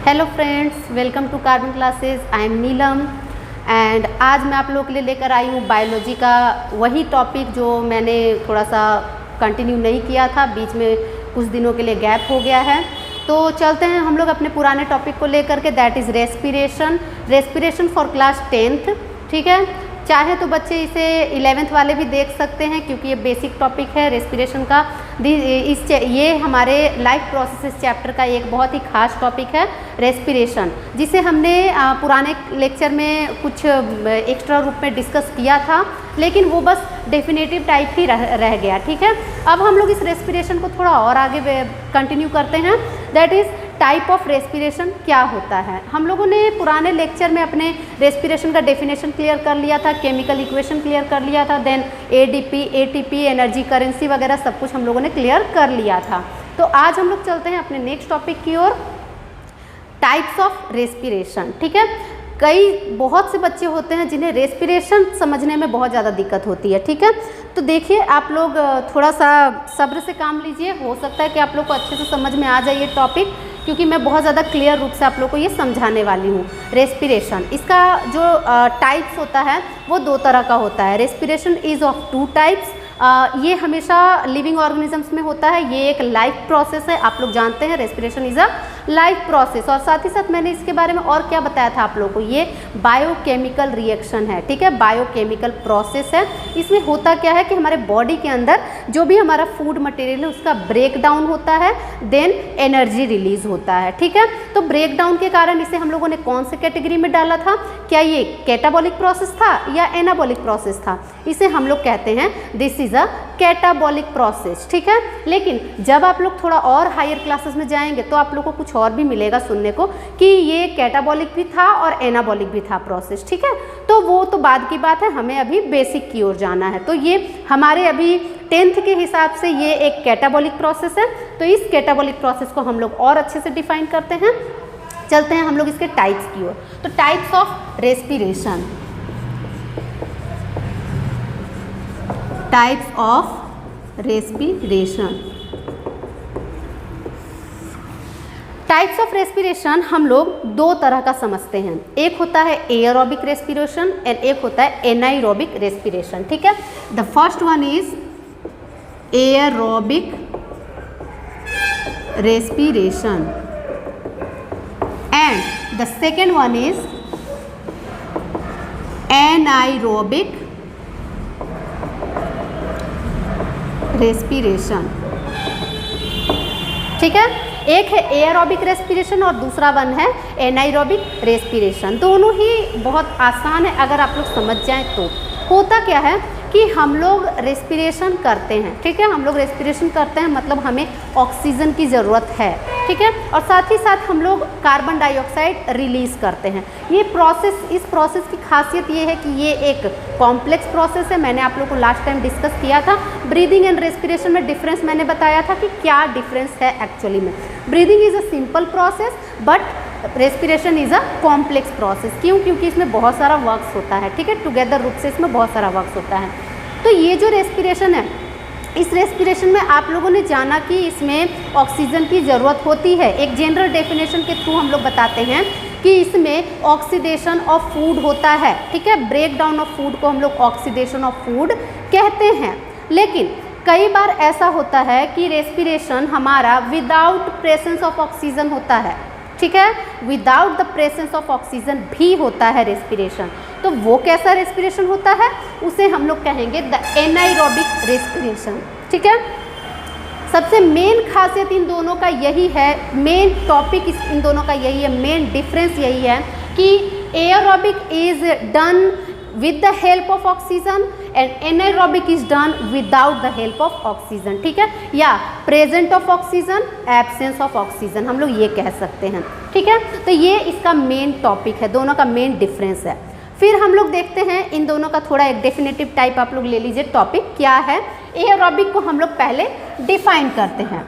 Hello friends, welcome to Carbon Classes. I am Neelam and आज मैं आप लोगों के लिए लेकर आई हूँ बायोलॉजी का वही टॉपिक जो मैंने थोड़ा सा कंटिन्यू नहीं किया था, बीच में कुछ दिनों के लिए गैप हो गया है। तो चलते हैं हम लोग अपने पुराने टॉपिक को लेकर के, that is respiration for class 10th। ठीक है, चाहे तो बच्चे इसे 11th वाले भी देख सकते हैं क्योंकि ये बेसिक टॉपिक है रेस्पिरेशन का। ये हमारे लाइफ प्रोसेसेस चैप्टर का एक बहुत ही खास टॉपिक है रेस्पिरेशन, जिसे हमने पुराने लेक्चर में कुछ एक्स्ट्रा रूप में डिस्कस किया था, लेकिन वो बस डेफिनेटिव टाइप ही रह गया। ठीक है, अब हम लोग इस रेस्पिरेशन को थोड़ा और आगे कंटिन्यू करते हैं। That is type of respiration क्या होता है। हम लोगों ने पुराने लेक्चर में अपने रेस्पिरेशन का डेफिनेशन क्लियर कर लिया था, केमिकल इक्वेशन क्लियर कर लिया था, then ADP, ATP, energy currency वगैरह सब कुछ हम लोगों ने क्लियर कर लिया था। तो आज हम लोग चलते हैं अपने नेक्स्ट टॉपिक की ओर, टाइप्स ऑफ रेस्पिरेशन। ठीक है, बहुत से बच्चे होते हैं जिन्हें रेस्पिरेशन समझने में बहुत ज़्यादा दिक्कत होती है। ठीक है, तो देखिए आप लोग थोड़ा सा सब्र से काम लीजिए, हो सकता है कि आप लोग को अच्छे से समझ में आ जाए ये टॉपिक, क्योंकि मैं बहुत ज़्यादा क्लियर रूप से आप लोग को ये समझाने वाली हूँ। रेस्पिरेशन, इसका जो टाइप्स होता है वो दो तरह का होता है। Respiration is of two types. ये हमेशा लिविंग ऑर्गेनिजम्स में होता है। ये एक लाइफ प्रोसेस है, आप लोग जानते हैं respiration is a life process. और साथ ही साथ मैंने इसके बारे में और क्या बताया था आप लोगों को, ये बायोकेमिकल रिएक्शन है। ठीक है, बायोकेमिकल प्रोसेस है। इसमें होता क्या है कि हमारे बॉडी के अंदर जो भी हमारा फूड मटेरियल है उसका ब्रेक डाउन होता है, देन एनर्जी रिलीज होता है। ठीक है, तो ब्रेक डाउन के कारण इसे हम लोगों ने कौन से कैटेगरी में डाला था, क्या ये कैटाबॉलिक प्रोसेस था या एनाबॉलिक प्रोसेस था। इसे हम लोग कहते हैं this is a catabolic process. ठीक है, लेकिन जब आप लोग थोड़ा और हायर क्लासेस में जाएंगे तो आप लोग को कुछ और भी मिलेगा सुनने को कि ये कैटाबॉलिक भी था और एनाबॉलिक भी था प्रोसेस। ठीक है, तो वो तो बाद की बात है, हमें अभी बेसिक की ओर जाना है। तो ये हमारे अभी 10th के हिसाब से ये एक कैटाबॉलिक प्रोसेस है। तो इस कैटाबॉलिक प्रोसेस को हम लोग और अच्छे से डिफाइन करते हैं। चलते हैं हम लोग इसके टाइप्स की ओर। तो types of respiration, types of respiration. Types of respiration हम लोग दो तरह का समझते हैं, एक होता है एयरोबिक रेस्पिरेशन एंड एक होता है एनाइरोबिक रेस्पिरेशन। ठीक है, the first one is aerobic respiration and the second one is anaerobic respiration. ठीक है, एक है एयरोबिक रेस्पिरेशन और दूसरा वन है एनाइरोबिक रेस्पिरेशन। दोनों ही बहुत आसान है अगर आप लोग समझ जाएं तो। होता क्या है कि हम लोग रेस्पिरेशन करते हैं। ठीक है, हम लोग रेस्पिरेशन करते हैं मतलब हमें ऑक्सीजन की ज़रूरत है। ठीक है, और साथ ही साथ हम लोग कार्बन डाइऑक्साइड रिलीज़ करते हैं। ये प्रोसेस, इस प्रोसेस की खासियत ये है कि ये एक कॉम्प्लेक्स प्रोसेस है। मैंने आप लोग को लास्ट टाइम डिस्कस किया था ब्रीदिंग एंड रेस्पिरेशन में डिफरेंस मैंने बताया था कि क्या डिफरेंस है एक्चुअली में। Breathing is a simple process but respiration is a complex process. क्यों? क्योंकि इसमें बहुत सारा वर्क्स होता है। ठीक है, टुगेदर रूप से इसमें बहुत सारा वर्क्स होता है। तो ये जो रेस्पिरेशन है, इस रेस्पिरेशन में आप लोगों ने जाना कि इसमें ऑक्सीजन की ज़रूरत होती है। एक जनरल डेफिनेशन के थ्रू हम लोग बताते हैं कि इसमें ऑक्सीडेशन ऑफ फूड होता है। ठीक है, ब्रेक डाउन ऑफ फूड को हम लोग ऑक्सीडेशन ऑफ फूड कहते हैं। लेकिन कई बार ऐसा होता है कि रेस्पिरेशन हमारा विदाउट प्रेजेंस ऑफ ऑक्सीजन होता है। ठीक है, without the presence of oxygen भी होता है रेस्पिरेशन। तो वो कैसा रेस्पिरेशन होता है, उसे हम लोग कहेंगे द एनाइरोबिक रेस्पिरेशन। ठीक है, सबसे मेन खासियत इन दोनों का यही है, मेन टॉपिक इन दोनों का यही है, मेन डिफरेंस यही है कि aerobic is done with the help of oxygen and anaerobic is done without the help of oxygen। ठीक है, या present of oxygen, absence of oxygen हम लोग ये कह सकते हैं। ठीक है, तो ये इसका मेन टॉपिक है, दोनों का मेन डिफरेंस है। फिर हम लोग देखते हैं इन दोनों का थोड़ा एक डेफिनेटिव टाइप आप लोग ले लीजिए। टॉपिक क्या है, एयरोबिक को हम लोग पहले डिफाइन करते हैं।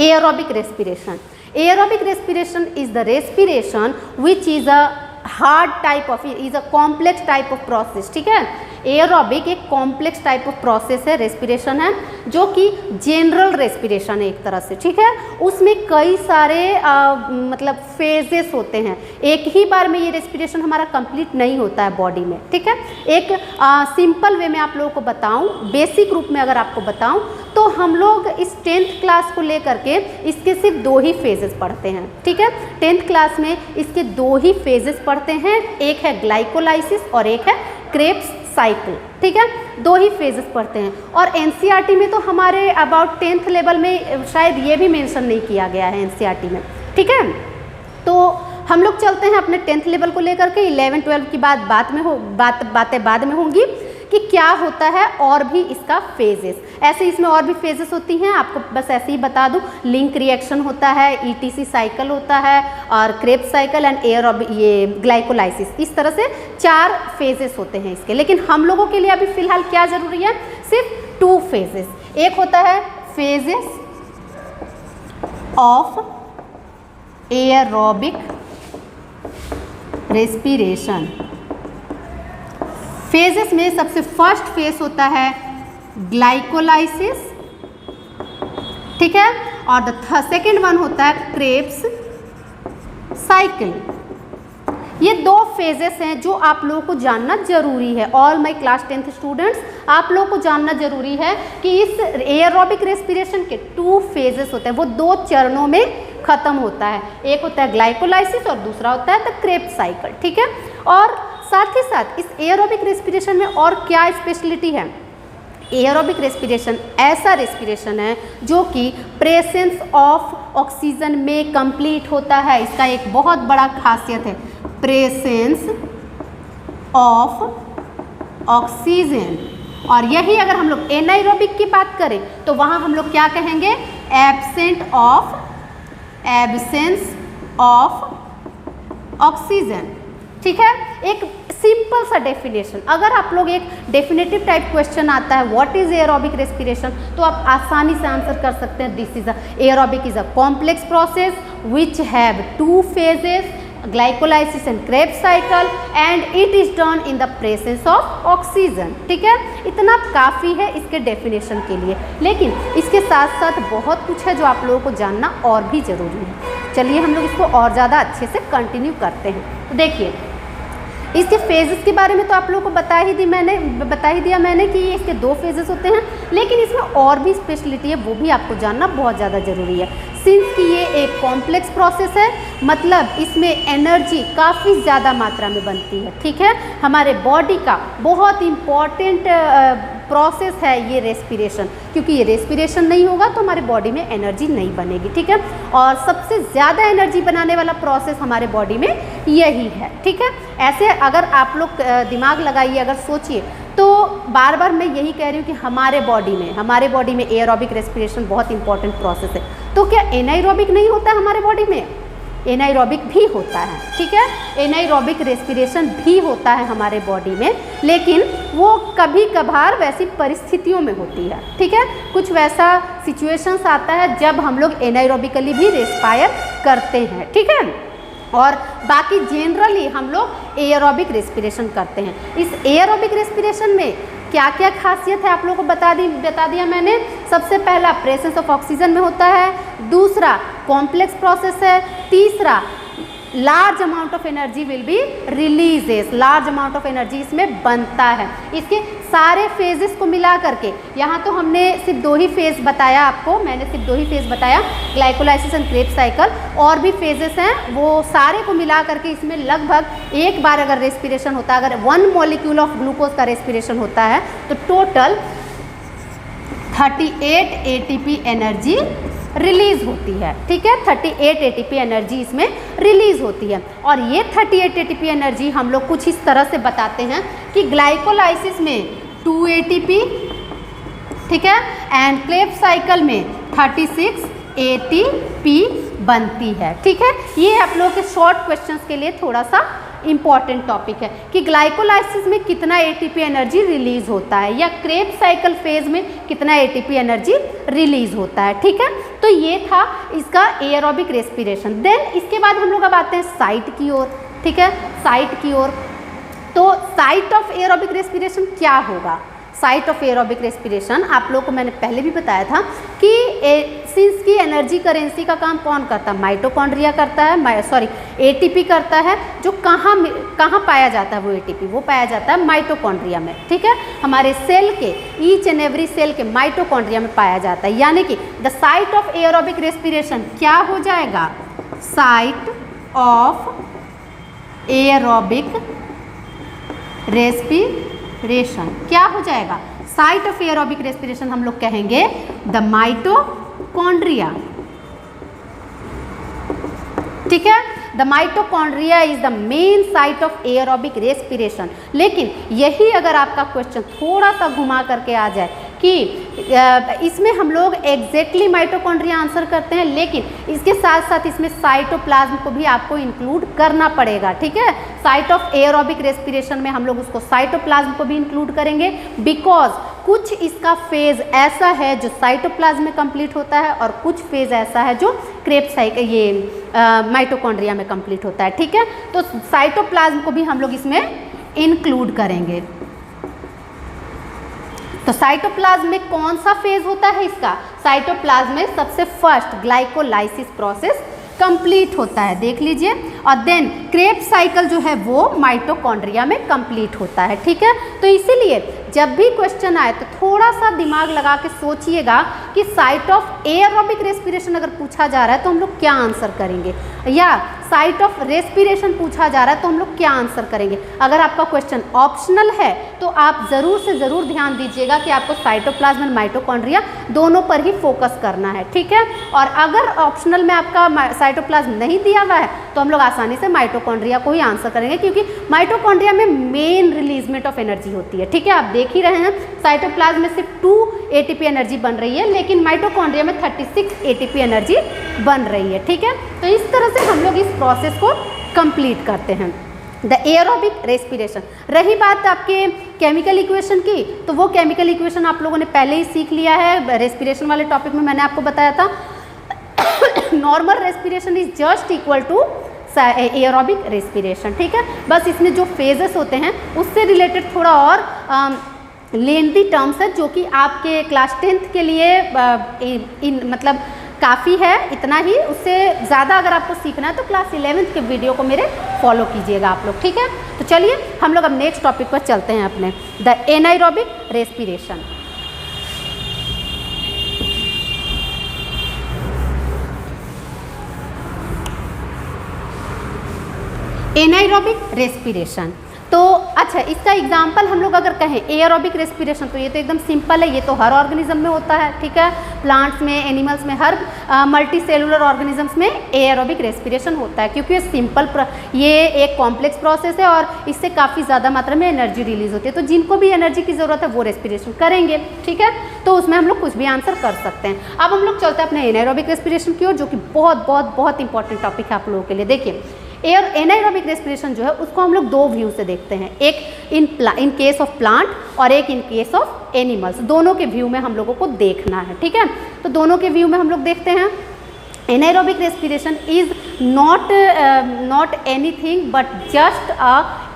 Aerobic respiration, aerobic respiration is the respiration which is a hard type of, is a complex type of process. ठीक है, एयरोबिक एक एक कॉम्प्लेक्स टाइप ऑफ प्रोसेस है, रेस्पिरेशन है, जो कि जनरल रेस्पिरेशन है एक तरह से, ठीक है। उसमें कई सारे मतलब फेजेस होते हैं, एक ही बार में ये रेस्पिरेशन हमारा कंप्लीट नहीं होता है बॉडी में, ठीक है। एक सिंपल वे में आप लोगों को बताऊं, बेसिक रूप में अगर आपको बताऊं, तो हम लोग इस 10th क्लास को लेकर के इसके सिर्फ 2 ही फेजेस पढ़ते हैं, ठीक है। 10th क्लास में इसके 2 ही फेजेस पढ़ते हैं, एक है ग्लाइकोलाइसिस और एक है क्रेब्स साइकिल, ठीक है। 2 ही फेजेस पढ़ते हैं। और एनसीईआरटी में तो हमारे अबाउट 10th लेवल में शायद ये भी मेंशन नहीं किया गया है एनसीईआरटी में, ठीक है। तो हम लोग चलते हैं अपने 10th लेवल को लेकर के, 11-12 की बातें बाद में होंगी कि क्या होता है और भी इसका फेजेस। ऐसे इसमें और भी फेजेस होती हैं, आपको बस ऐसे ही बता दूं, लिंक रिएक्शन होता है, ईटीसी साइकिल होता है, और क्रेब्स साइकिल एंड ये ग्लाइकोलाइसिस, इस तरह से 4 फेजेस होते हैं इसके। लेकिन हम लोगों के लिए अभी फिलहाल क्या जरूरी है, सिर्फ 2 फेजेस। एक होता है phases of aerobic respiration. Phases में सबसे फर्स्ट फेज होता है ग्लाइकोलाइसिस, ठीक है, और द सेकेंड वन होता है क्रेब्स साइकिल। ये 2 फेजेस हैं जो आप लोगों को जानना जरूरी है। All my class 10th students, आप लोगों को जानना जरूरी है कि इस एयरोबिक रेस्पिरेशन के 2 फेजेस होते हैं, वो 2 चरणों में खत्म होता है। एक होता है ग्लाइकोलाइसिस और दूसरा होता है द क्रेब्स साइकिल, ठीक है। और साथ ही साथ इस एयरोबिक रेस्पिरेशन में और क्या स्पेशलिटी है, एयरोबिक रेस्पिरेशन ऐसा रेस्पिरेशन है जो कि प्रेजेंस ऑफ ऑक्सीजन में कंप्लीट होता है। इसका एक बहुत बड़ा खासियत है, प्रेजेंस ऑफ ऑक्सीजन। और यही अगर हम लोग एनाएरोबिक की बात करें तो वहाँ हम लोग क्या कहेंगे, एब्सेंस ऑफ ऑक्सीजन, ठीक है। एक सिंपल सा डेफिनेशन, अगर आप लोग एक डेफिनेटिव टाइप क्वेश्चन आता है व्हाट इज एयरोबिक रेस्पिरेशन, तो आप आसानी से आंसर कर सकते हैं, this is aerobic is a complex process which have 2 phases, glycolysis and Krebs cycle, and it is done in the presence of oxygen, ठीक है। इतना काफ़ी है इसके डेफिनेशन के लिए, लेकिन इसके साथ साथ बहुत कुछ है जो आप लोगों को जानना और भी ज़रूरी है। चलिए हम लोग इसको और ज़्यादा अच्छे से कंटिन्यू करते हैं। तो देखिए, इसके फेजेस के बारे में तो आप लोगों को बता ही दिया मैंने कि इसके 2 फेजेस होते हैं, लेकिन इसमें और भी स्पेशलिटी है, वो भी आपको जानना बहुत ज़्यादा ज़रूरी है। सिंस कि ये एक कॉम्प्लेक्स प्रोसेस है, मतलब इसमें एनर्जी काफ़ी ज़्यादा मात्रा में बनती है, ठीक है। हमारे बॉडी का बहुत इम्पॉर्टेंट प्रोसेस है ये रेस्पिरेशन, क्योंकि ये रेस्पिरेशन नहीं होगा तो हमारे बॉडी में एनर्जी नहीं बनेगी, ठीक है। और सबसे ज़्यादा एनर्जी बनाने वाला प्रोसेस हमारे बॉडी में यही है, ठीक है। ऐसे अगर आप लोग दिमाग लगाइए, अगर सोचिए, तो बार बार मैं यही कह रही हूँ कि हमारे बॉडी में एयरोबिक रेस्पिरेशन बहुत इंपॉर्टेंट प्रोसेस है। तो क्या एनाएरोबिक नहीं होता है हमारे बॉडी में? एनाएरोबिक भी होता है, ठीक है। एनाएरोबिक रेस्पिरेशन भी होता है हमारे बॉडी में, लेकिन वो कभी कभार वैसी परिस्थितियों में होती है, ठीक है। कुछ वैसा सिचुएशंस आता है जब हम लोग एनाएरोबिकली भी रेस्पायर करते हैं, ठीक है। और बाकी जनरली हम लोग एयरोबिक रेस्पिरेशन करते हैं। इस एयरोबिक रेस्पिरेशन में क्या क्या खासियत है आप लोगों को बता दिया मैंने। सबसे पहला प्रेजेंस ऑफ ऑक्सीजन में होता है, दूसरा कॉम्प्लेक्स प्रोसेस है, तीसरा large amount of energy will be releases, large amount of energy इसमें बनता है। इसके सारे फेजेस को मिला करके, यहाँ तो हमने सिर्फ 2 ही फेज बताया आपको, मैंने सिर्फ 2 ही फेज बताया, ग्लाइकोलाइसिस एंड क्रेब्स साइकिल। और भी फेजेस हैं, वो सारे को मिला करके इसमें लगभग एक बार अगर रेस्पिरेशन होता है, अगर 1 मॉलिक्यूल ऑफ ग्लूकोज का रेस्पिरेशन होता है तो टोटल 38 ATP एनर्जी रिलीज होती है, ठीक है। 38 ATP एनर्जी इसमें रिलीज होती है। और ये 38 ATP एनर्जी हम लोग कुछ इस तरह से बताते हैं कि ग्लाइकोलाइसिस में 2 ATP, ठीक है, एंड क्रेब्स साइकिल में 36 ATP बनती है, ठीक है। ये आप लोगों के शॉर्ट क्वेश्चंस के लिए थोड़ा सा इंपॉर्टेंट टॉपिक है कि ग्लाइकोलाइसिस में कितना ATP एनर्जी रिलीज होता है, या क्रेब्स साइकिल फेज में कितना ATP एनर्जी रिलीज होता है, ठीक है। तो ये था इसका एयरोबिक रेस्पिरेशन। देन इसके बाद हम लोग अब आते हैं साइट की ओर, ठीक है, साइट की ओर। तो साइट ऑफ एयरोबिक रेस्पिरेशन क्या होगा? साइट ऑफ एरोबिक रेस्पिरेशन, आप लोगों को मैंने पहले भी बताया था कि सिंस की एनर्जी करेंसी का काम कौन करता है, माइटोकॉन्ड्रिया करता है, सॉरी एटीपी करता है। जो कहाँ पाया जाता है वो एटीपी, वो पाया जाता है माइटोकॉन्ड्रिया में, ठीक है। हमारे सेल के ईच एंड एवरी सेल के माइटोकॉन्ड्रिया में पाया जाता है, यानी कि the site of aerobic respiration क्या हो जाएगा, साइट ऑफ एरोबिक रेस्पिरेशन क्या हो जाएगा, साइट ऑफ एरोबिक रेस्पिरेशन हम लोग कहेंगे द माइटोकॉन्ड्रिया, ठीक है। The mitochondria is the main site of aerobic respiration. लेकिन यही अगर आपका क्वेश्चन थोड़ा सा घुमा करके आ जाए कि इसमें हम लोग एग्जैक्टली माइटोकॉन्ड्रिया आंसर करते हैं, लेकिन इसके साथ साथ इसमें साइटोप्लाज्म को भी आपको इंक्लूड करना पड़ेगा, ठीक है। साइट ऑफ एरोबिक रेस्पिरेशन में हम लोग उसको साइटोप्लाज्म को भी इंक्लूड करेंगे, बिकॉज कुछ इसका फेज ऐसा है जो साइटोप्लाज्म में कंप्लीट होता है और कुछ फेज ऐसा है जो क्रेब्स ये माइटोकॉन्ड्रिया में कंप्लीट होता है, ठीक है। तो साइटोप्लाज्म को भी हम लोग इसमें इंक्लूड करेंगे। तो साइटोप्लाज्म में कौन सा फेज होता है इसका, साइटोप्लाज्म में सबसे फर्स्ट ग्लाइकोलाइसिस प्रोसेस कंप्लीट होता है, देख लीजिए, और देन क्रेब्स साइकिल जो है वो माइटोकॉन्ड्रिया में कंप्लीट होता है, ठीक है। तो इसीलिए जब भी क्वेश्चन आए तो थोड़ा सा दिमाग लगा के सोचिएगा कि साइट ऑफ एरोबिक रेस्पिरेशन अगर पूछा जा रहा है तो हम लोग क्या आंसर करेंगे, या साइट ऑफ रेस्पिरेशन पूछा जा रहा है तो हम लोग क्या आंसर करेंगे। अगर आपका क्वेश्चन ऑप्शनल है तो आप ज़रूर से ज़रूर ध्यान दीजिएगा कि आपको साइटोप्लाज्म और माइटोकॉन्ड्रिया दोनों पर ही फोकस करना है, ठीक है। और अगर ऑप्शनल में आपका साइटोप्लाज्म नहीं दिया हुआ है तो हम लोग आसानी से माइटोकॉन्ड्रिया को ही आंसर करेंगे, क्योंकि माइटोकॉन्ड्रिया में मेन रिलीजमेंट ऑफ एनर्जी होती है, ठीक है। आप देख ही रहे हैं साइटोप्लाज्म में सिर्फ 2 एटीपी एनर्जी बन रही है, लेकिन माइटोकॉन्ड्रिया में 36 एटीपी एनर्जी बन रही है, ठीक है। तो इस तरह से हम लोग इस प्रोसेस को कंप्लीट करते हैं, द एरोबिक रेस्पिरेशन। रही बात आपके केमिकल इक्वेशन की, तो वो केमिकल इक्वेशन आप लोगों ने पहले ही सीख लिया है, रेस्पिरेशन वाले टॉपिक में मैंने आपको बताया था। Normal respiration is just equal to aerobic respiration, ठीक है। बस इसमें जो फेजेस होते हैं उससे रिलेटेड थोड़ा और लेंथी टर्म्स है, जो कि आपके क्लास 10th के लिए मतलब काफ़ी है, इतना ही। उससे ज़्यादा अगर आपको सीखना है तो क्लास 11th के वीडियो को मेरे फॉलो कीजिएगा आप लोग, ठीक है। तो चलिए हम लोग अब नेक्स्ट टॉपिक पर चलते हैं अपने, द एनाएरोबिक रेस्पिरेशन। एनाएरोबिक रेस्पिरेशन, तो अच्छा इसका एग्जाम्पल हम लोग अगर कहें एरोबिक रेस्पिरेशन, तो ये तो एकदम सिंपल है, ये तो हर ऑर्गेनिज्म में होता है, ठीक है। प्लांट्स में, एनिमल्स में, हर मल्टी सेलुलर ऑर्गेनिजम्स में एरोबिक रेस्पिरेशन होता है, क्योंकि ये सिंपल ये एक कॉम्प्लेक्स प्रोसेस है और इससे काफ़ी ज़्यादा मात्रा में एनर्जी रिलीज होती है। तो जिनको भी एनर्जी की ज़रूरत है वो रेस्पिरेशन करेंगे, ठीक है। तो उसमें हम लोग कुछ भी आंसर कर सकते हैं। अब हम लोग चलते हैं अपने एनाएरोबिक रेस्पिरेशन की ओर, जो कि बहुत बहुत बहुत इंपॉर्टेंट टॉपिक है आप लोगों के लिए। देखिए एनाएरोबिक रेस्पिरेशन जो है उसको हम लोग 2 व्यू से देखते हैं, एक इन केस ऑफ प्लांट और एक इन केस ऑफ एनिमल्स। दोनों के व्यू में हम लोगों को देखना है, ठीक है। तो दोनों के व्यू में हम लोग देखते हैं anaerobic respiration is not anything but just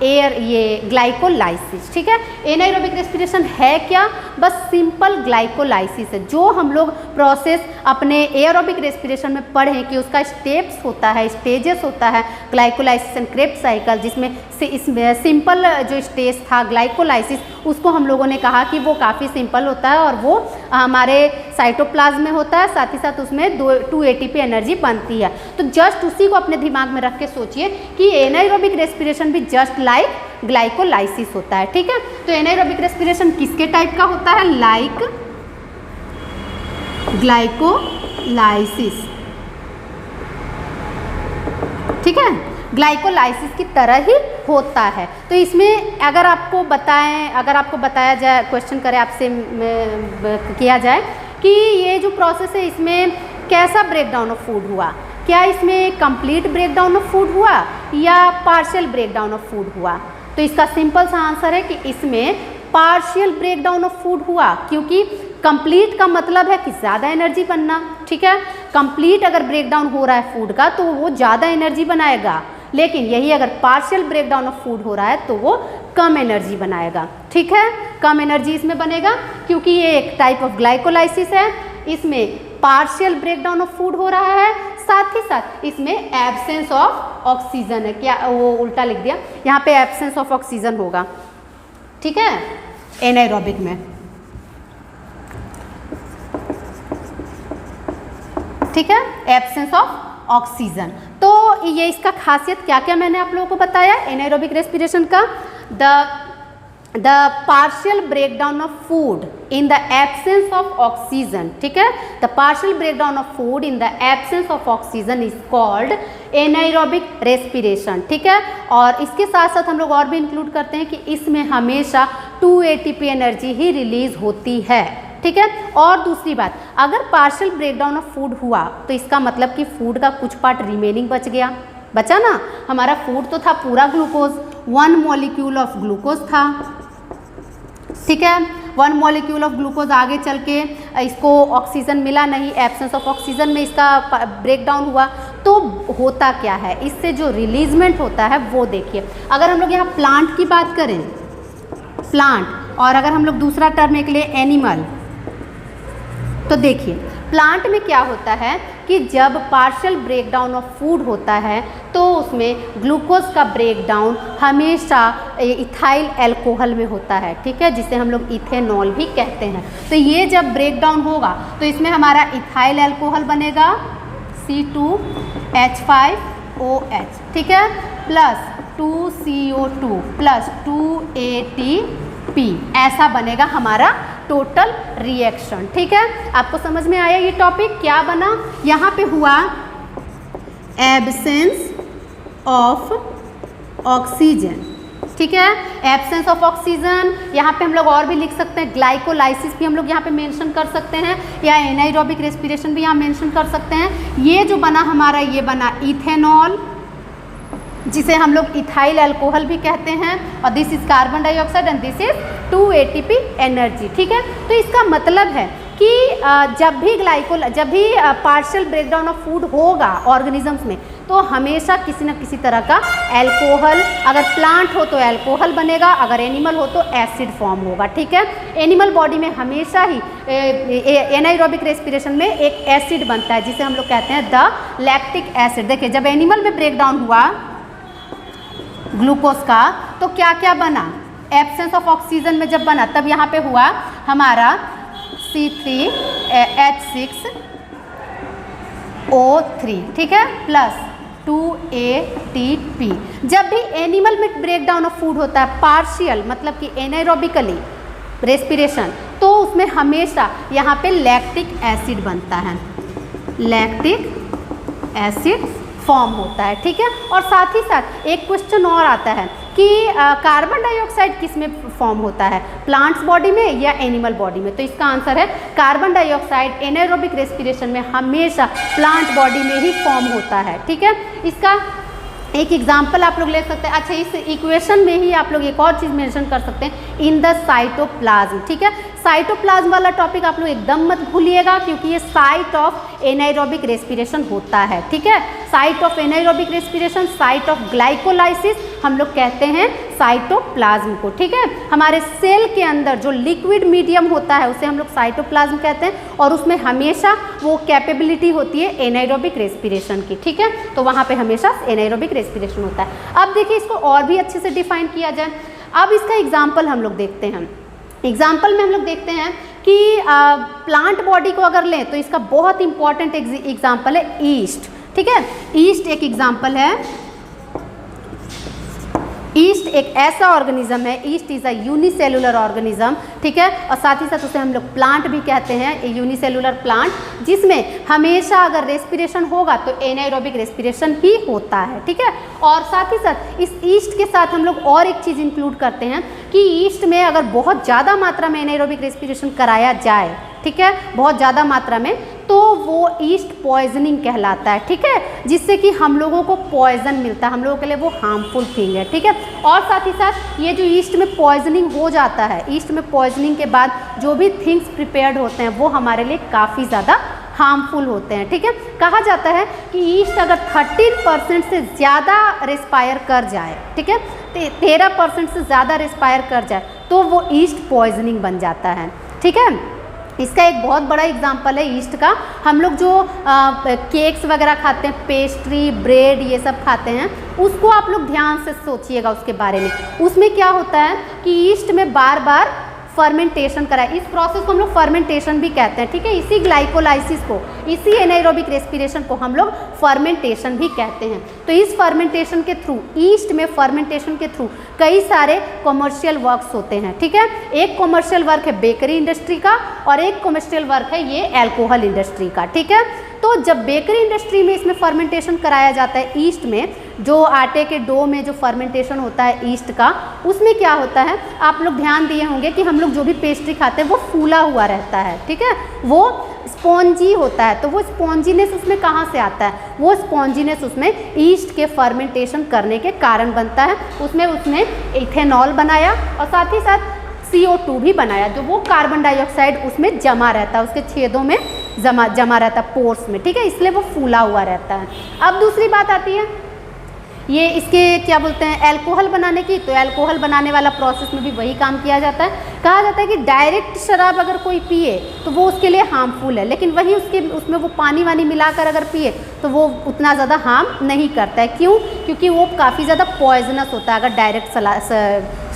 uh ये ग्लाइकोलाइसिस, ठीक है। एनाएरोबिक रेस्पिरेशन है क्या, बस सिंपल ग्लाइकोलाइसिस है, जो हम लोग प्रोसेस अपने एरोबिक रेस्पिरेशन में पढ़े कि उसका स्टेप्स होता है, स्टेजेस होता है, ग्लाइकोलाइसिस एंड क्रेब्स साइकिल, जिसमें सिंपल जो स्टेज था ग्लाइकोलाइसिस, उसको हम लोगों ने कहा कि वो काफ़ी सिंपल होता है और वो हमारे साइटोप्लाज्म में होता है, साथ ही साथ उसमें 2 एटीपी एनर्जी बनती है। तो जस्ट उसी को अपने दिमाग में रख के सोचिए कि एनाएरोबिक रेस्पिरेशन भी जस्ट लाइक ग्लाइकोलाइसिस होता है, ठीक है। तो एनाएरोबिक रेस्पिरेशन किसके टाइप का होता है, लाइक ग्लाइकोलाइसिस, ठीक है, ग्लाइकोलाइसिस की तरह ही होता है। तो इसमें अगर आपको बताया जाए, क्वेश्चन करे आपसे किया जाए कि ये जो प्रोसेस है इसमें कैसा ब्रेकडाउन ऑफ फूड हुआ, क्या इसमें कंप्लीट ब्रेकडाउन ऑफ फूड हुआ या पार्शियल ब्रेकडाउन ऑफ फूड हुआ, तो इसका सिंपल सा आंसर है कि इसमें पार्शियल ब्रेकडाउन ऑफ फूड हुआ, क्योंकि कंप्लीट का मतलब है कि ज़्यादा एनर्जी बनना, ठीक है। कंप्लीट अगर ब्रेकडाउन हो रहा है फूड का तो वो ज़्यादा एनर्जी बनाएगा, लेकिन यही अगर पार्शियल ब्रेकडाउन ऑफ फूड हो रहा है तो वो कम एनर्जी बनाएगा, ठीक है, कम एनर्जी इसमें बनेगा क्योंकि ये एक टाइप ऑफ ग्लाइकोलाइसिस है। इसमें पार्शियल ब्रेकडाउन ऑफ फूड हो रहा है, साथ ही साथ इसमें एब्सेंस ऑफ ऑक्सीजन है, क्या वो उल्टा लिख दिया, यहाँ पे एब्सेंस ऑफ ऑक्सीजन होगा, ठीक है, एनाएरोबिक में, ठीक है, एब्सेंस ऑफ ऑक्सीजन। तो ये इसका खासियत क्या क्या मैंने आप लोगों को बताया एनाएरोबिक रेस्पिरेशन का, the partial breakdown of food in the absence of oxygen, ठीक है, the partial breakdown of food in the absence of oxygen is called anaerobic respiration, ठीक है। और इसके साथ साथ हम लोग और भी इंक्लूड करते हैं कि इसमें हमेशा 2 ATP एनर्जी ही रिलीज होती है, ठीक है। और दूसरी बात, अगर पार्शियल ब्रेकडाउन ऑफ फूड हुआ तो इसका मतलब कि फूड का कुछ पार्ट रिमेनिंग बच गया, बचा ना, हमारा फूड तो था पूरा ग्लूकोज, 1 मॉलिक्यूल ऑफ ग्लूकोज था, ठीक है, 1 मॉलिक्यूल ऑफ ग्लूकोज आगे चल के इसको ऑक्सीजन मिला नहीं, एब्सेंस ऑफ ऑक्सीजन में इसका ब्रेकडाउन हुआ, तो होता क्या है, इससे जो रिलीजमेंट होता है वो देखिए। अगर हम लोग यहाँ प्लांट की बात करें, प्लांट, और अगर हम लोग दूसरा टर्म एक ले एनिमल, तो देखिए प्लांट में क्या होता है कि जब पार्शियल ब्रेकडाउन ऑफ फूड होता है तो उसमें ग्लूकोज का ब्रेकडाउन हमेशा इथाइल अल्कोहल में होता है, ठीक है, जिसे हम लोग इथेनॉल भी कहते हैं। तो ये जब ब्रेकडाउन होगा तो इसमें हमारा इथाइल अल्कोहल बनेगा C2H5OH, ठीक है, प्लस 2CO2 प्लस 2ATP, ऐसा बनेगा हमारा टोटल रिएक्शन, ठीक है। आपको समझ में आया ये टॉपिक क्या बना, यहाँ पे हुआ एब्सेंस ऑफ ऑक्सीजन, ठीक है, एब्सेंस ऑफ ऑक्सीजन। यहाँ पे हम लोग और भी लिख सकते हैं, ग्लाइकोलाइसिस भी हम लोग यहाँ पे मेंशन कर सकते हैं, या एनाएरोबिक रेस्पिरेशन भी यहाँ मेंशन कर सकते हैं। ये जो बना हमारा, ये बना इथेनॉल, जिसे हम लोग इथाइल अल्कोहल भी कहते हैं, और this is carbon dioxide and this is 2 ATP energy, ठीक है। तो इसका मतलब है कि जब भी पार्शियल ब्रेकडाउन ऑफ फूड होगा ऑर्गेनिजम्स में तो हमेशा किसी न किसी तरह का अल्कोहल, अगर प्लांट हो तो अल्कोहल बनेगा, अगर एनिमल हो तो एसिड फॉर्म होगा, ठीक है। एनिमल बॉडी में हमेशा ही एनाएरोबिक रेस्पिरेशन में एक एसिड बनता है जिसे हम लोग कहते हैं द लैक्टिक एसिड। देखिए जब एनिमल में ब्रेकडाउन हुआ ग्लूकोज का तो क्या क्या बना, एब्सेंस ऑफ ऑक्सीजन में जब बना तब यहाँ पे हुआ हमारा C3H6O3, ठीक है, प्लस 2 ATP। जब भी एनिमल में ब्रेकडाउन ऑफ फूड होता है पार्शियल, मतलब कि एनाएरोबिकली रेस्पिरेशन, तो उसमें हमेशा यहाँ पे लैक्टिक एसिड बनता है, लैक्टिक एसिड फॉर्म होता है, ठीक है। और साथ ही साथ एक क्वेश्चन और आता है कि कार्बन डाइऑक्साइड किस में फॉर्म होता है, प्लांट्स बॉडी में या एनिमल बॉडी में, तो इसका आंसर है कार्बन डाइऑक्साइड एनाएरोबिक रेस्पिरेशन में हमेशा प्लांट बॉडी में ही फॉर्म होता है, ठीक है। इसका एक एग्जाम्पल आप लोग ले सकते हैं। अच्छा, इस इक्वेशन में ही आप लोग एक और चीज़ मेंशन कर सकते हैं, इन द साइटोप्लाज्म, ठीक है। साइटोप्लाज्म वाला टॉपिक आप लोग एकदम मत भूलिएगा क्योंकि ये साइट ऑफ एनाएरोबिक रेस्पिरेशन होता है, ठीक है। Site of anaerobic respiration, site of glycolysis हम लोग कहते हैं साइटोप्लाज्म को, ठीक है। हमारे सेल के अंदर जो लिक्विड मीडियम होता है उसे हम लोग साइटोप्लाज्म कहते हैं, और उसमें हमेशा वो कैपेबिलिटी होती है एनाएरोबिक रेस्पिरेशन की, ठीक है। तो वहाँ पे हमेशा एनाएरोबिक रेस्पिरेशन होता है। अब देखिए इसको और भी अच्छे से डिफाइन किया जाए। अब इसका एग्जाम्पल हम लोग देखते हैं। एग्जाम्पल में हम लोग देखते हैं कि प्लांट बॉडी को अगर लें तो इसका बहुत इंपॉर्टेंट एग्जाम्पल है ईस्ट, ठीक है। ईस्ट एक एग्जाम्पल है। ईस्ट एक ऐसा ऑर्गेनिज्म है, east is a unicellular organism, ठीक है। और साथ ही साथ उसे हम लोग प्लांट भी कहते हैं, यूनिसेलुलर प्लांट, जिसमें हमेशा अगर रेस्पिरेशन होगा तो एनाएरोबिक रेस्पिरेशन ही होता है, ठीक है। और साथ ही साथ इस ईस्ट के साथ हम लोग और एक चीज़ इंक्लूड करते हैं कि ईस्ट में अगर बहुत ज़्यादा मात्रा में एनाएरोबिक रेस्पिरेशन कराया जाए, ठीक है, बहुत ज़्यादा मात्रा में, तो वो ईस्ट पॉइजनिंग कहलाता है, ठीक है, जिससे कि हम लोगों को पॉइजन मिलता है, हम लोगों के लिए वो हार्मफुल थिंग है, ठीक है। और साथ ही साथ ये जो ईस्ट में पॉइजनिंग हो जाता है, ईस्ट में पॉइजनिंग के बाद जो भी थिंग्स प्रिपेयर्ड होते हैं वो हमारे लिए काफ़ी ज़्यादा हार्मफुल होते हैं। ठीक है, कहा जाता है कि ईस्ट अगर 13% से ज़्यादा रेस्पायर कर जाए, ठीक है, 13% से ज़्यादा रेस्पायर कर जाए तो वो ईस्ट पॉइजनिंग बन जाता है। ठीक है, इसका एक बहुत बड़ा एग्जाम्पल है ईस्ट का। हम लोग जो केक्स वगैरह खाते हैं, पेस्ट्री, ब्रेड, ये सब खाते हैं, उसको आप लोग ध्यान से सोचिएगा उसके बारे में। उसमें क्या होता है कि ईस्ट में बार बार फर्मेंटेशन करा है। इस प्रोसेस को हम लोग फर्मेंटेशन भी कहते हैं। ठीक है, इसी ग्लाइकोलाइसिस को, इसी एनाएरोबिक रेस्पिरेशन को हम लोग फर्मेंटेशन भी कहते हैं। तो इस फर्मेंटेशन के थ्रू, ईस्ट में फर्मेंटेशन के थ्रू कई सारे कमर्शियल वर्क्स होते हैं। ठीक है, एक कमर्शियल वर्क है बेकरी इंडस्ट्री का और एक कमर्शियल वर्क है ये अल्कोहल इंडस्ट्री का। ठीक है, तो जब बेकरी इंडस्ट्री में इसमें फर्मेंटेशन कराया जाता है ईस्ट में, जो आटे के डो में जो फर्मेंटेशन होता है ईस्ट का, उसमें क्या होता है, आप लोग ध्यान दिए होंगे कि हम लोग जो भी पेस्ट्री खाते हैं वो फूला हुआ रहता है। ठीक है, वो स्पॉन्जी होता है। तो वो स्पॉन्जीनेस उसमें कहाँ से आता है? वो स्पॉन्जीनेस उसमें ईस्ट के फर्मेंटेशन करने के कारण बनता है। उसने इथेनॉल बनाया और साथ ही साथ CO2 भी बनाया, जो वो कार्बन डाइऑक्साइड उसमें जमा रहता है, उसके छेदों में जमा रहता है, पोर्स में। ठीक है, इसलिए वो फूला हुआ रहता है। अब दूसरी बात आती है ये इसके क्या बोलते हैं, अल्कोहल बनाने की। तो अल्कोहल बनाने वाला प्रोसेस में भी वही काम किया जाता है। कहा जाता है कि डायरेक्ट शराब अगर कोई पिए तो वो उसके लिए हार्मफुल है, लेकिन वही उसमें वो पानी वानी मिलाकर अगर पिए तो वो उतना ज़्यादा हार्म नहीं करता है। क्यों? क्योंकि वो काफ़ी ज़्यादा पॉइजनस होता है। अगर डायरेक्ट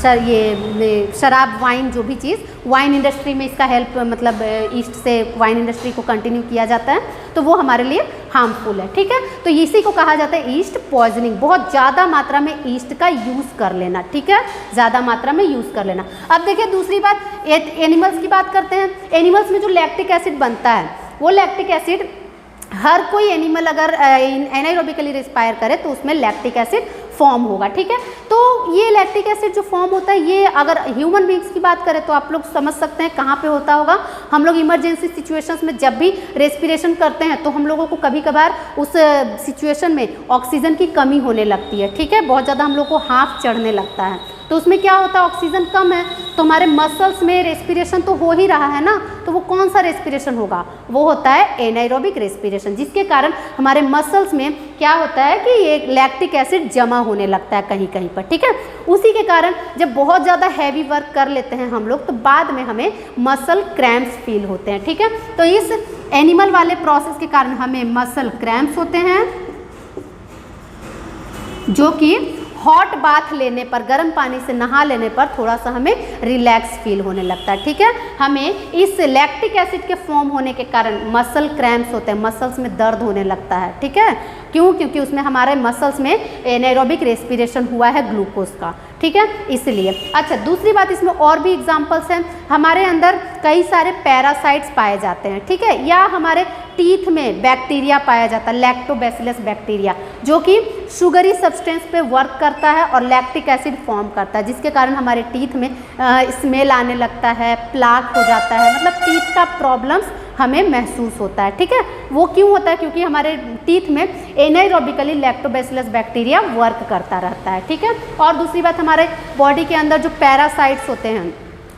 ये शराब, वाइन, जो भी चीज़ वाइन इंडस्ट्री में इसका हेल्प, मतलब ईस्ट से वाइन इंडस्ट्री को कंटिन्यू किया जाता है, तो वो हमारे लिए हार्मफुल है। ठीक है, तो इसी को कहा जाता है ईस्ट पॉइजनिंग। बहुत ज़्यादा मात्रा में ईस्ट का यूज़ कर लेना। ठीक है, ज़्यादा मात्रा में यूज़ कर लेना। अब देखिए दूसरी बात, एनिमल्स की बात करते हैं। एनिमल्स में जो लैक्टिक एसिड बनता है, वो लैक्टिक एसिड हर कोई एनिमल अगर एनाएरोबिकली रेस्पायर करे तो उसमें लैक्टिक एसिड फॉर्म होगा। ठीक है, तो ये लैक्टिक एसिड जो फॉर्म होता है, ये अगर ह्यूमन बींग्स की बात करें तो आप लोग समझ सकते हैं कहाँ पे होता होगा। हम लोग इमरजेंसी सिचुएशंस में जब भी रेस्पिरेशन करते हैं तो हम लोगों को कभी कभार उस सिचुएशन में ऑक्सीजन की कमी होने लगती है। ठीक है, बहुत ज़्यादा हम लोग को हाफ चढ़ने लगता है, तो उसमें क्या होता है, ऑक्सीजन कम है तो हमारे मसल्स में रेस्पिरेशन तो हो ही रहा है ना, तो वो कौन सा रेस्पिरेशन होगा? वो होता है एनाएरोबिक रेस्पिरेशन, जिसके कारण हमारे मसल्स में क्या होता है कि ये लैक्टिक एसिड जमा होने लगता है कहीं कहीं पर। ठीक है, उसी के कारण जब बहुत ज़्यादा हैवी वर्क कर लेते हैं हम लोग तो बाद में हमें मसल क्रैम्प्स फील होते हैं। ठीक है, तो इस एनिमल वाले प्रोसेस के कारण हमें मसल क्रैम्प्स होते हैं, जो कि हॉट बाथ लेने पर, गर्म पानी से नहा लेने पर थोड़ा सा हमें रिलैक्स फील होने लगता है। ठीक है, हमें इस लैक्टिक एसिड के फॉर्म होने के कारण मसल क्रैम्प्स होते हैं, मसल्स में दर्द होने लगता है। ठीक है, क्यों? क्योंकि उसमें हमारे मसल्स में एनाएरोबिक रेस्पिरेशन हुआ है ग्लूकोज का। ठीक है, इसलिए। अच्छा, दूसरी बात, इसमें और भी एग्जांपल्स हैं। हमारे अंदर कई सारे पैरासाइट्स पाए जाते हैं। ठीक है, या हमारे टीथ में बैक्टीरिया पाया जाता है, लैक्टोबैसिलस बैक्टीरिया, जो कि शुगरी सब्सटेंस पे वर्क करता है और लैक्टिक एसिड फॉर्म करता है, जिसके कारण हमारे टीथ में स्मेल आने लगता है, प्लाक हो जाता है, मतलब टीथ का प्रॉब्लम्स हमें महसूस होता है। ठीक है, वो क्यों होता है? क्योंकि हमारे टीथ में एनाएरोबिकली लैक्टोबैसिलस बैक्टीरिया वर्क करता रहता है। ठीक है, और दूसरी बात, हमारे बॉडी के अंदर जो पैरासाइट्स होते हैं,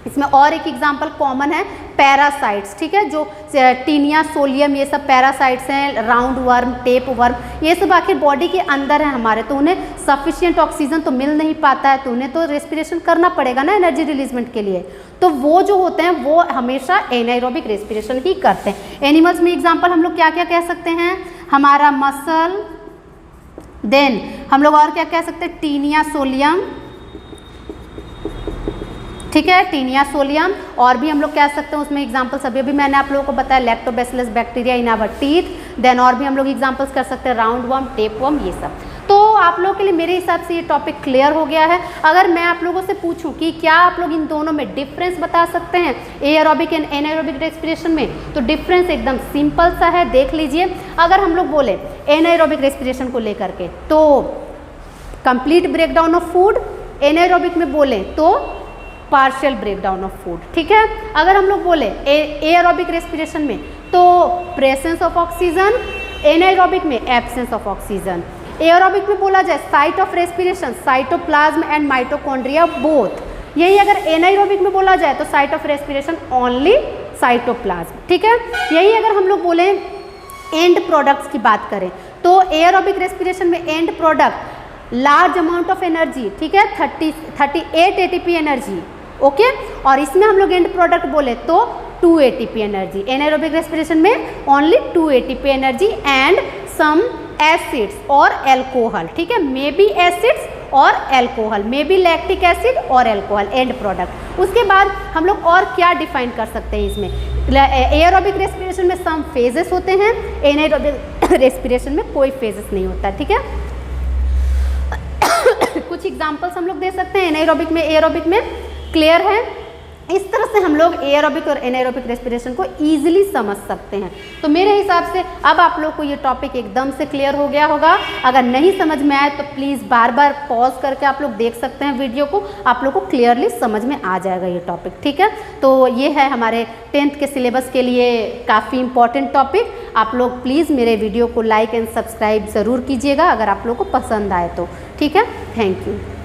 इसमें और एक एग्जांपल कॉमन है पैरासाइट्स। ठीक है, जो टीनिया, सोलियम, ये सब पैरासाइट्स हैं, राउंड वर्म, टेप वर्म, ये सब आखिर बॉडी के अंदर है हमारे, तो उन्हें सफिशिएंट ऑक्सीजन तो मिल नहीं पाता है, तो उन्हें तो रेस्पिरेशन करना पड़ेगा ना एनर्जी रिलीजमेंट के लिए। तो वो जो होते हैं वो हमेशा एनाएरोबिक रेस्पिरेशन ही करते हैं। एनिमल्स में एग्जाम्पल हम लोग क्या क्या कह सकते हैं? हमारा मसल, देन हम लोग और क्या कह सकते हैं? Taenia, solium. ठीक है, टीनिया, सोलियम, और भी हम लोग कह सकते हैं उसमें एग्जांपल्स अभी अभी मैंने आप लोगों को बताया, lactobacillus bacteria in our teeth, then और भी हम लोग एग्जांपल्स कर सकते हैं राउंड वर्म, टेप वर्म, ये सब। तो आप लोगों के लिए मेरे हिसाब से ये टॉपिक क्लियर हो गया है। अगर मैं आप लोगों से पूछूं कि क्या आप लोग इन दोनों में डिफरेंस बता सकते हैं एरोबिक एंड एनाएरोबिक रेस्पिरेशन में, तो डिफरेंस एकदम सिंपल सा है, देख लीजिए। अगर हम लोग बोले एनाएरोबिक रेस्पिरेशन को लेकर के तो कंप्लीट ब्रेकडाउन ऑफ फूड, एनाएरोबिक में बोले तो पार्शियल ब्रेकडाउन ऑफ फूड। ठीक है, अगर हम लोग बोले एरोबिक रेस्पिरेशन में तो प्रेजेंस ऑफ ऑक्सीजन, एनाएरोबिक में एब्सेंस ऑफ ऑक्सीजन। एरोबिक में बोला जाए site of respiration, cytoplasm and mitochondria both. यही अगर एनाएरोबिक में बोला जाए तो site of respiration only cytoplasm. ठीक है, यही अगर हम लोग बोले एंड प्रोडक्ट्स की बात करें तो एयरोबिक रेस्पिरेशन में and product large amount of energy, ठीक है, 38 ATP एनर्जी, ओके। और इसमें हम लोग एंड प्रोडक्ट बोले तो 2 ATP एनर्जी। एनारोबिक रेस्पिरेशन में only 2 ATP energy and some acids और एल्कोहल, ठीक है, मे बी एसिड्स और alcohol, may be lactic acid और एल्कोहल, एंड प्रोडक्ट। उसके बाद हम लोग और क्या डिफाइन कर सकते हैं इसमें, एयरोबिक रेस्पिरेशन में सम फेजेस होते हैं, एनारोबिक रेस्पिरेशन में कोई फेजेस नहीं होता, ठीक है। कुछ एग्जांपल्स हम लोग दे सकते हैं एनारोबिक में, एयरोबिक में, क्लियर है। इस तरह से हम लोग एयरोबिक और एनारोबिक रेस्पिरेशन को ईजिली समझ सकते हैं। तो मेरे हिसाब से अब आप लोग को ये टॉपिक एकदम से क्लियर हो गया होगा। अगर नहीं समझ में आए तो प्लीज़ बार बार पॉज करके आप लोग देख सकते हैं वीडियो को, आप लोग को क्लियरली समझ में आ जाएगा ये टॉपिक, ठीक है। तो ये है हमारे 10th के सिलेबस के लिए काफ़ी इंपॉर्टेंट टॉपिक। आप लोग प्लीज़ मेरे वीडियो को लाइक एंड सब्सक्राइब ज़रूर कीजिएगा अगर आप लोग को पसंद आए तो, ठीक है। Thank you.